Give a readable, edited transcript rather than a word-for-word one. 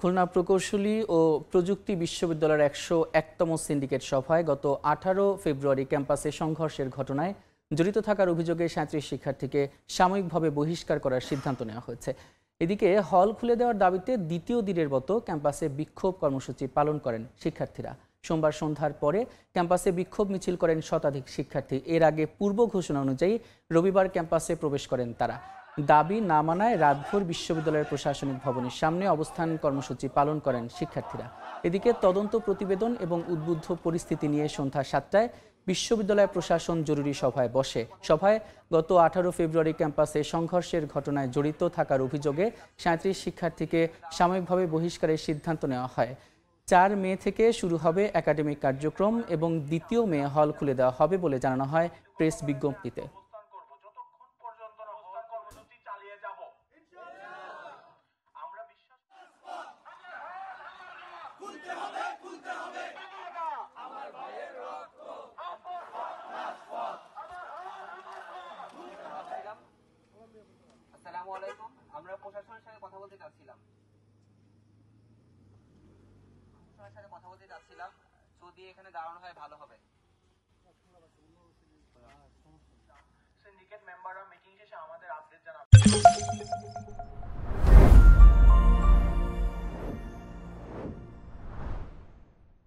খুলনা প্রকৌশলী ও প্রযুক্তি বিশ্ববিদ্যালয়ের ১০১তম সিন্ডিকেট সভায় গত ১৮ ফেব্রুয়ারি ক্যাম্পাসে সংঘর্ষের ঘটনায় জড়িত থাকার অভিযোগে ৩৭ শিক্ষার্থীকে সাময়িকভাবে বহিষ্কার করার সিদ্ধান্ত নেওয়া হয়েছে। এদিকে হল খুলে দেওয়ার দাবিতে দ্বিতীয় দিনের মতো ক্যাম্পাসে বিক্ষোভ কর্মসূচি পালন করেন শিক্ষার্থীরা। সোমবার সন্ধ্যার পরে ক্যাম্পাসে বিক্ষোভ মিছিল করেন শতাধিক শিক্ষার্থী। এর আগে পূর্ব ঘোষণা অনুযায়ী রবিবার ক্যাম্পাসে প্রবেশ করেন তারা। দাবি না মানায় রাতভর বিশ্ববিদ্যালয়ের প্রশাসনিক ভবনের সামনে অবস্থান কর্মসূচি পালন করেন শিক্ষার্থীরা। এদিকে তদন্ত প্রতিবেদন এবং উদ্বুদ্ধ পরিস্থিতি নিয়ে সন্ধ্যা ৭টায় বিশ্ববিদ্যালয় প্রশাসন জরুরি সভায় বসে। সভায় গত ১৮ ফেব্রুয়ারি ক্যাম্পাসে সংঘর্ষের ঘটনায় জড়িত থাকার অভিযোগে ৩৭ শিক্ষার্থীকে সাময়িকভাবে বহিষ্কারের সিদ্ধান্ত নেওয়া হয়। ৪ মে থেকে শুরু হবে একাডেমিক কার্যক্রম এবং ২ মে হল খুলে দেওয়া হবে বলে জানানো হয় প্রেস বিজ্ঞপ্তিতে। আসসালামু আলাইকুম। আমরা প্রশাসনের সাথে কথা বলতে চাচ্ছিলাম যদি এখানে দাঁড়ানো হয় ভালো হবে। সিন্ডিকেট মেম্বাররা মিটিং শেষে আমাদের আপডেট জানাবে।